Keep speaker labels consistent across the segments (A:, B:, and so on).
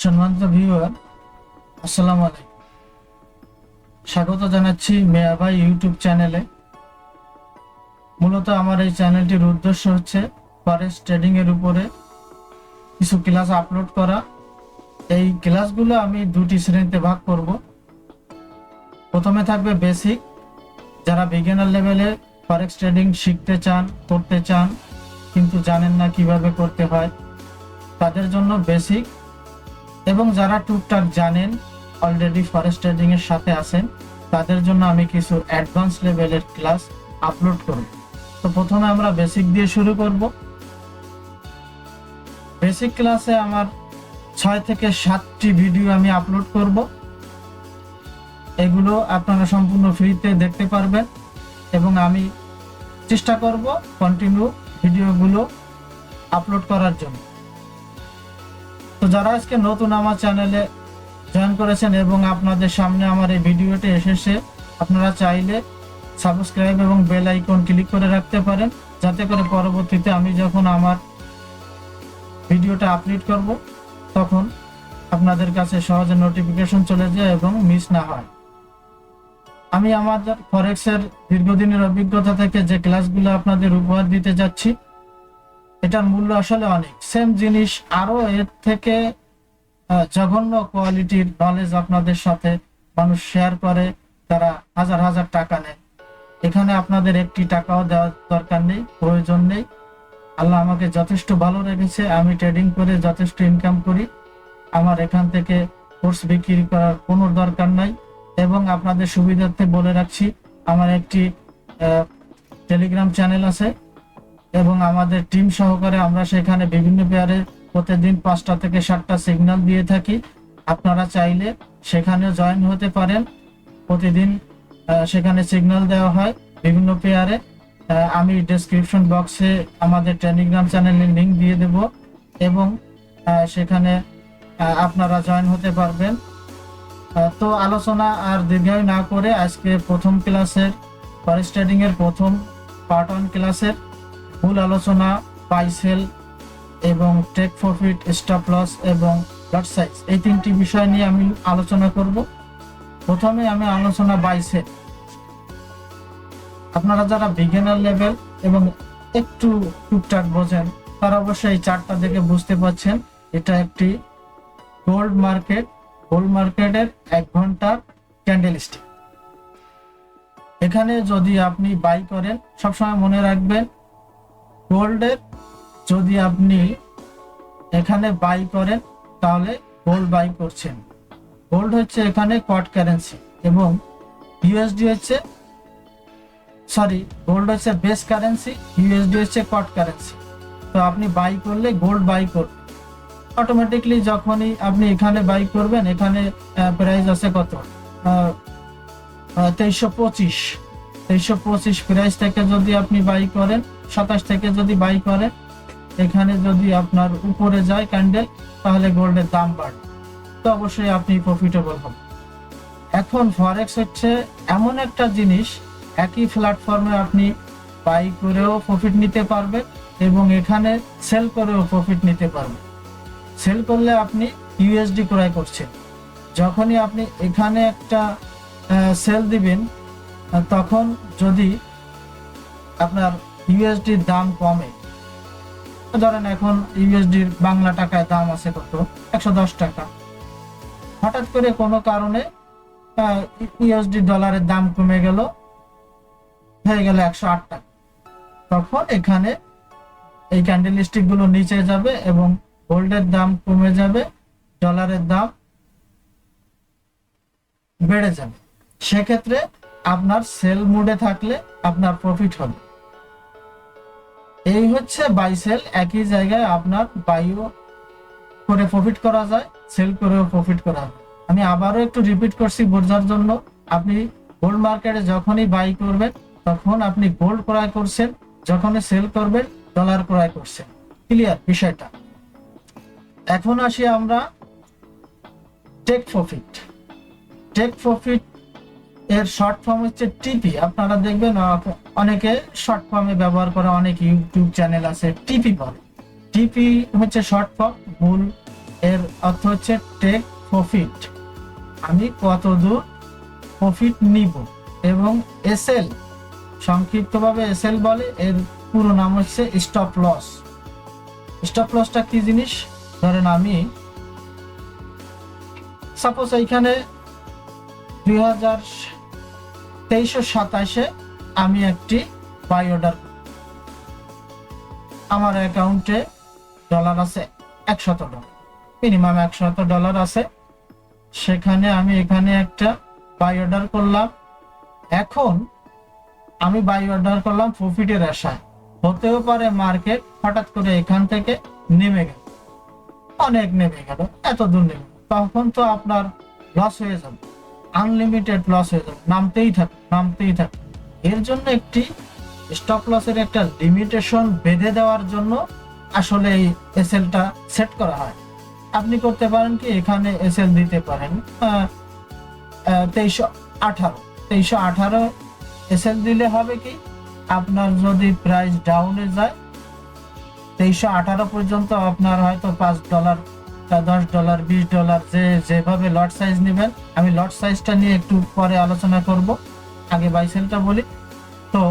A: সম্মানিত ভিউয়ার, আসসালামু আলাইকুম। স্বাগত জানাচ্ছি মেয়া ভাই ইউটিউব চ্যানেলে। মূলত আমার এই চ্যানেলটির উদ্দেশ্য হচ্ছে ফরেক্স ট্রেডিং এর উপরে কিছু ক্লাস আপলোড করা। এই ক্লাসগুলো আমি দুটি শ্রেণীতে ভাগ করব। প্রথমে থাকবে বেসিক, যারা বিগিনার লেভেলে ফরেক্স ট্রেডিং শিখতে চান, করতে চান কিন্তু জানেন না কিভাবে করতে হয়, তাদের জন্য বেসিক। এবং যারা টুকটাক জানেন, অলরেডি ফরেক্স ট্রেডিং এর সাথে আছেন, তাদের জন্য আমি কিছু অ্যাডভান্স লেভেলের ক্লাস আপলোড করব। তো প্রথমে আমরা বেসিক দিয়ে শুরু করব। বেসিক ক্লাসে আমার 6 থেকে 7টি ভিডিও আমি আপলোড করব। এগুলো আপনারা সম্পূর্ণ ফ্রিতে দেখতে পারবেন এবং আমি চেষ্টা করব কন্টিনিউ ভিডিওগুলো আপলোড করার জন্য। তো যারা আজকে নতুন আমার চ্যানেলে জয়েন করেছেন এবং আপনাদের সামনে আমার এই ভিডিওটি এসেছে, আপনারা চাইলে সাবস্ক্রাইব এবং বেল আইকন ক্লিক করে রাখতে পারেন, যাতে করে পরবর্তীতে আমি যখন আমার ভিডিওটা আপলোড করব তখন আপনাদের কাছে সহজে নোটিফিকেশন চলে যায় এবং মিস না হয়। আমি আমাদের ফরেক্সের দীর্ঘদিনের অভিজ্ঞতা থেকে যে ক্লাসগুলো আপনাদের উপহার দিতে যাচ্ছি, এটার মূল্য আসলে অনেক। সেম জিনিস আরো এর থেকে জঘন্য কোয়ালিটির নলেজ আপনাদের সাথে মানুষ শেয়ার করে, তারা হাজার হাজার টাকা নেয়। এখানে আপনাদের একটি টাকাও দেওয়ার দরকার নেই, প্রয়োজন নেই। আল্লাহ আমাকে যথেষ্ট ভালো রেখেছে, আমি ট্রেডিং করে যথেষ্ট ইনকাম করি। আমার এখান থেকে কোর্স বিক্রি করার কোনো দরকার নাই। এবং আপনাদের সুবিধার্থে বলে রাখছি, আমার একটি টেলিগ্রাম চ্যানেল আছে এবং আমাদের টিম সহকারে আমরা সেখানে বিভিন্ন পেয়ারে প্রতিদিন 5টা থেকে 7টা সিগন্যাল দিয়ে থাকি। আপনারা চাইলে সেখানে জয়েন হতে পারেন। প্রতিদিন সেখানে সিগন্যাল দেওয়া হয় বিভিন্ন পেয়ারে। আমি ডেসক্রিপশন বক্সে আমাদের টেলিগ্রাম চ্যানেলের লিংক দিয়ে দেব এবং সেখানে আপনারা জয়েন হতে পারবেন। তো আলোচনা আর দীর্ঘায়ু না করে আজকে প্রথম ক্লাসের ফরেক্স ট্রেডিং এর প্রথম পার্ট 1 ক্লাসের মূল আলোচনা বাই সেল এবং টেক প্রফিট, স্টপ লস এবং লট সাইজ, এই 3টি বিষয় নিয়ে আমি আলোচনা করব। প্রথমে আমি আলোচনা বাই সেল। আপনারা যারা বিগিনার লেভেল এবং একটু টুকটাক বোঝেন, তারা অবশ্যই এই চার্টটা দেখে বুঝতে পারছেন এটা একটি গোল্ড মার্কেট। গোল্ড মার্কেটের 1 ঘন্টার ক্যান্ডেলস্টিক। এখানে যদি আপনি বাই করেন, সবসময় মনে রাখবেন গোল্ডের যদি আপনি এখানে বাই করেন তাহলে গোল্ড বাই করছেন। গোল্ড হচ্ছে এখানে কট কারেন্সি এবং ইউএসডি হচ্ছে গোল্ড হচ্ছে বেস কারেন্সি, ইউএসডি হচ্ছে কট কারেন্সি। তো আপনি বাই করলে গোল্ড বাই করবেন অটোমেটিকলি। যখনই আপনি এখানে বাই করবেন, এখানে প্রাইস আছে কত, 2325 প্রাইস থেকে যদি আপনি বাই করেন, 27 থেকে যদি বাই করেন, এখানে যদি আপনার উপরে যায় ক্যান্ডেল, তাহলে গোল্ডের দাম বাড়বে। তো অবশ্যই আপনি প্রফিটেবল হবেন। এখন ফরেক্স হচ্ছে এমন একটা জিনিস, একই প্ল্যাটফর্মে আপনি বাই করেও প্রফিট নিতে পারবেন এবং এখানে সেল করেও প্রফিট নিতে পারবেন। সেল করলে আপনি ইউএসডি ক্রয় করছেন, যখনই আপনি এখানে একটা সেল দিবেন, তখন যদি আপনার ইউএসডির দাম কমে, ধরেন এখন ইউএসডির বাংলা টাকায় দাম আছে কত, 110 টাকা, হঠাৎ করে কোনো কারণে ইউএসডি ডলারের দাম কমে গেল, হয়ে গেল 108 টাকা, তখন এখানে এই ক্যান্ডেলস্টিক গুলো নিচে যাবে এবং গোল্ডের দাম কমে যাবে, ডলারের দাম বেড়ে যাবে। সেক্ষেত্রে আপনার সেল মুডে থাকলে আপনার প্রফিট হবে। এই হচ্ছে বাই সেল। একই জায়গায় আপনার বাইও করে প্রফিট করা যায়, সেল করেও প্রফিট করা যায়। আমি আবারও একটু রিপিট করছি বোঝার জন্য। আপনি গোল্ড মার্কেটে যখনই বাই করবেন, তখন আপনি গোল্ড ক্রয় করছেন, যখনই সেল করবেন ডলার ক্রয় করছেন। ক্লিয়ার বিষয়টা? এখন আসি আমরা টেক প্রফিট। টেক প্রফিট এর শর্ট ফর্ম হচ্ছে টিপি। আপনারা দেখবেন অনেকে শর্ট ফর্মে ব্যবহার করে, অনেক ইউটিউব চ্যানেল আছে টিপি বলে। টিপি হচ্ছে শর্ট ফর্ম, মূল এর অর্থ হচ্ছে টেক প্রফিট, আমি কত দূর প্রফিট নিব। এবং এসএল, সংক্ষিপ্তভাবে এসএল বলে, এর পুরো নাম হচ্ছে স্টপ লস। স্টপ লসটা কি জিনিস? ধরেন আমি সাপোজ এইখানে 2023-27 আমি একটি বাই অর্ডার, আমার অ্যাকাউন্টে ডলার আছে $100, মিনিমাম $100 আছে, সেখানে আমি এখানে একটা বাই অর্ডার করলাম। এখন আমি বাই অর্ডার করলাম প্রফিটের আশায়, হতেও পারে মার্কেট হঠাৎ করে এখান থেকে নেমে গেল, অনেক নেমে গেল, এত দূর নেমে, তখন তো আপনার লস হয়ে যাবে, আনলিমিটেড লস হয়ে যাবে, নামতেই থাকে। এর জন্য একটি স্টপ লসের একটা লিমিটেশন বেঁধে দেওয়ার জন্য আসলে এই এসএলটা সেট করা হয়। আপনি করতে পারেন কি, এখানে এসএল দিতে পারেন 2318 এসএল দিলে হবে কি, আপনার যদি প্রাইস ডাউনে যায় 2318 পর্যন্ত, আপনার হয়তো $5, $10, $20, যেভাবে লট সাইজ নেবেন, আমি লট সাইজটা নিয়ে একটু পরে আলোচনা করব, আগে বাই সেলটা বলি। তো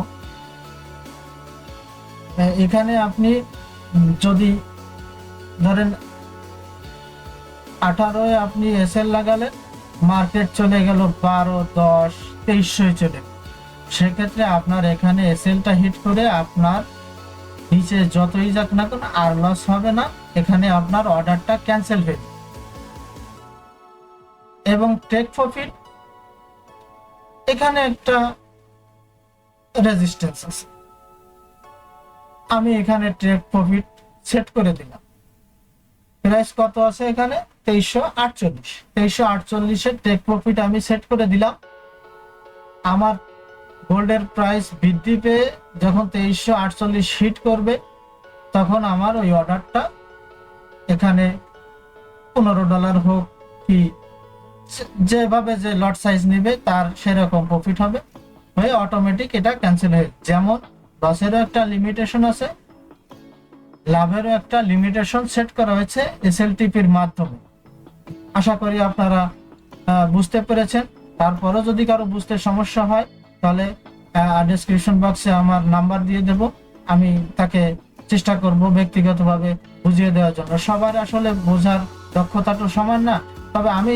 A: এখানে আপনি যদি ধরেন 18 আপনি এসএল লাগালেন, মার্কেট চলে গেল 12, 10, 23 চলে, সেক্ষেত্রে আপনার এখানে এসএলটা হিট করে আপনার নিচে যতই যাক না কেন আর লস হবে না, এখানে আপনার অর্ডারটা ক্যান্সেল হয়ে যাবে। এবং টেক প্রফিট, এখানে একটা রেজিস্ট্যান্স আছে, আমি এখানে টেক প্রফিট সেট করে দিলাম। প্রাইস কত আছে এখানে? 2348 টেক প্রফিট আমি সেট করে দিলাম। আমার গোল্ডের প্রাইস বৃদ্ধি পেয়ে যখন 2348 হিট করবে, তখন আমার ওই অর্ডারটা এখানে $15 হোক কি যেভাবে যে লট সাইজ নেবে তার সেরকম প্রফিট হবে, হয়ে অটোমেটিক এটা ক্যান্সেল হয়ে। যেমন লসেরও একটা লিমিটেশন আছে, লাভেরও একটা লিমিটেশন সেট করা হয়েছে এসএলটিপির মাধ্যমে। আশা করি আপনারা বুঝতে পেরেছেন। তারপরেও যদি কারো বুঝতে সমস্যা হয়, তাহলে ডেসক্রিপশন বক্সে আমার নাম্বার দিয়ে দেব, আমি তাকে চেষ্টা করব ব্যক্তিগতভাবে বুঝিয়ে দেওয়ার জন্য। সবার আসলে বোঝার দক্ষতাটা সমান না, তবে আমি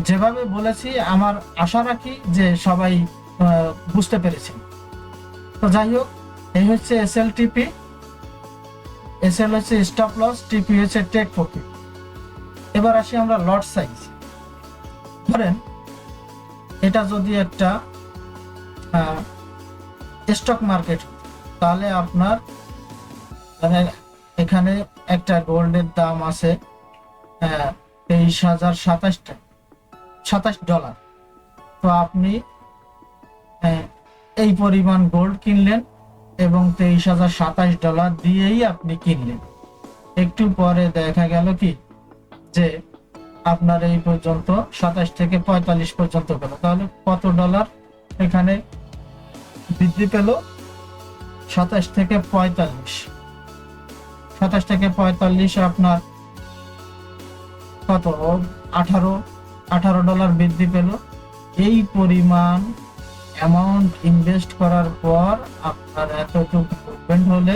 A: যেভাবে বলেছি আমার আশা রাখি যে সবাই বুঝতে পেরেছেন। তো যাই হোক, এই হচ্ছে এসএলটিপি। এসএল হচ্ছে স্টপ লস, টিপি হচ্ছে টেক প্রফিট। এবার আসি আমরা লট সাইজ। ধরেন এটা যদি একটা স্টক মার্কেট, তাহলে আপনার এখানে একটা গোল্ডের দাম আছে $23,027। তো আপনি এই পরিমাণ গোল্ড কিনলেন এবং $23,027 দিয়েই আপনি কিনলেন। একটু পরে দেখা গেল কি যে আপনার এই পর্যন্ত 27 থেকে 45 পর্যন্ত গেল, তাহলে কত ডলার এখানে বৃদ্ধি পেল? 27 থেকে 45 আপনার কত? $18 বৃদ্ধি পেল। এই পরিমাণ অ্যামাউন্ট ইনভেস্ট করার পর আপনার এতটুকু মুভমেন্ট হলে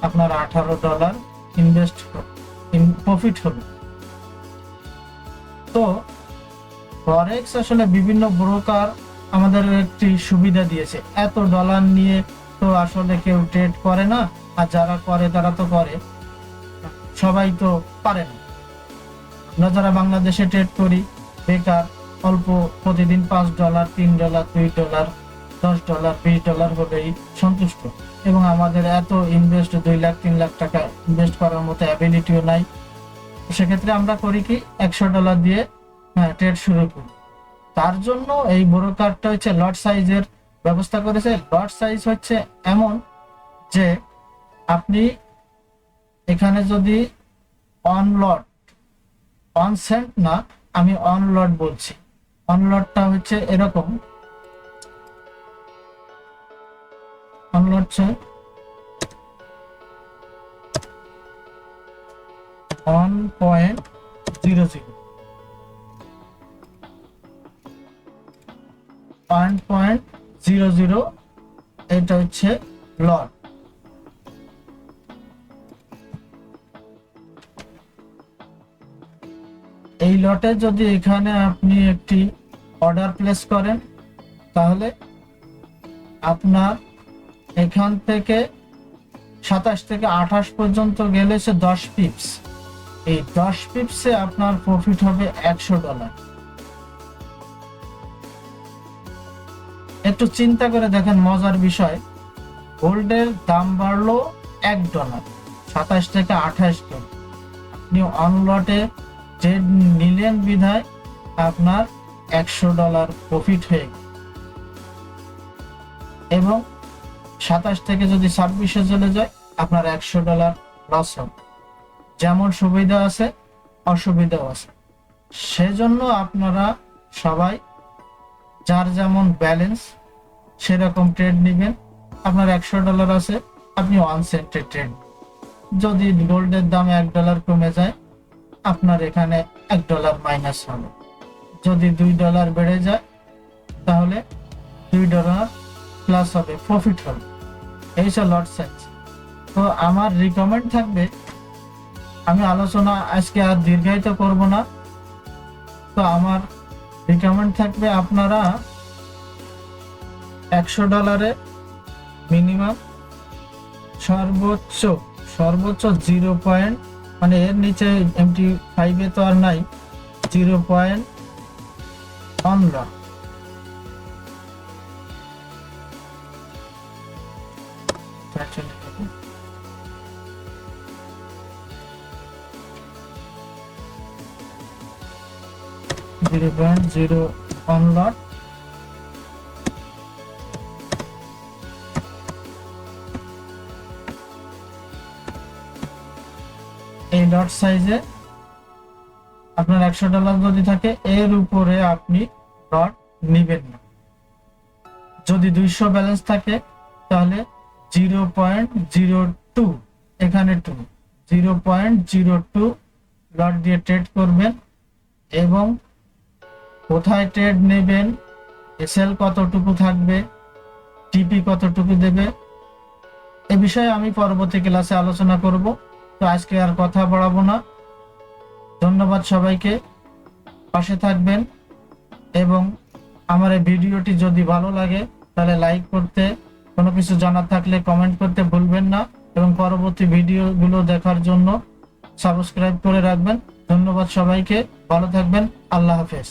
A: আপনার $18 ইনভেস্ট প্রফিট হলো। তো ফরেক্স আসলে বিভিন্ন ব্রোকার আমাদের একটি সুবিধা দিয়েছে, এত ডলার নিয়ে তো আসলে কেউ ট্রেড করে না, আর যারা করে তারা তো করে, সবাই তো পারে না। আমরা যারা বাংলাদেশে ট্রেড করি বেকার, অল্প প্রতিদিন $5, $3, $2, $10, $20 হলেই সন্তুষ্ট, এবং আমাদের এত ইনভেস্ট 2 লাখ 3 লাখ টাকা ইনভেস্ট করার মতো অ্যাবিলিটিও নাই। সেক্ষেত্রে আমরা করি কি, $100 দিয়ে ট্রেড শুরু করি। তার জন্য এই ব্রোকারটা হচ্ছে লট সাইজের ব্যবস্থা করেছে। লট সাইজ হচ্ছে এমন যে আপনি এখানে যদি অন লট, অন সেন্ট না, আমি অন লট বলছি, অন লটটা হচ্ছে এরকম, অন লট 1.0 1.00 এটা হচ্ছে লট। এই লটে যদি এখানে আপনি একটি অর্ডার প্লেস করেন তাহলে আপনার এখান থেকে 27 থেকে 28 পর্যন্ত গেলে সে 10 পিপস, এই 10 পিপসে আপনার প্রফিট হবে $100। একটু চিন্তা করে দেখেন, মজার বিষয়, গোল্ডের দাম বাড়লো $1, 27 থেকে 28 ডলার। আপনি অনলটে যে নিলেন বিধায় আপনার $100 প্রফিট হয়ে গেল, এবং 27 থেকে যদি 26-এ চলে যায় আপনার $100 লস হবে। যেমন সুবিধা আছে অসুবিধাও আছে, সেজন্য আপনারা সবাই যার যেমন ব্যালেন্স সেরকম ট্রেড নেবেন। আপনার $100 আছে, আপনি 1 সেন্টে ট্রেড। যদি গোল্ডের দাম $1 কমে যায় আপনার এখানে $1 মাইনাস হবে। যদি $2 বেড়ে যায় তাহলে $2 প্লাস হবে, প্রফিট হবে। এই হচ্ছে লট সাইজ। তো আমার রিকমেন্ড থাকবে, আমি আলোচনা আজকে আর দীর্ঘায়িত করব না, তো আমার রিকমেন্ড থাকবে আপনারা $100 মিনিমাম সর্বোচ্চ 0 পয়েন্ট, মানে এর নিচে MT5 তো আর নাই, 0.1 লট। $0.01 এই লট সাইজে আপনার $100 যদি থাকে এর উপরে আপনি লট নিবেন না। যদি 200 ব্যালেন্স থাকে তাহলে 0.02, এখানে 0.02 লট দিয়ে ট্রেড করবেন। এবং কোথায় ট্রেড নেবেন, এসএল কতটুকু থাকবে, টিপি কতটুকু দেবে, এ বিষয়ে আমি পরবর্তী ক্লাসে আলোচনা করব। তো আজকে আর কথা বাড়াবো না। ধন্যবাদ সবাইকে, পাশে থাকবেন, এবং আমার এই ভিডিওটি যদি ভালো লাগে তাহলে লাইক করতে, কোনো কিছু জানার থাকলে কমেন্ট করতে ভুলবেন না, এবং পরবর্তী ভিডিওগুলো দেখার জন্য সাবস্ক্রাইব করে রাখবেন। ধন্যবাদ সবাইকে, ভালো থাকবেন, আল্লাহ হাফেজ।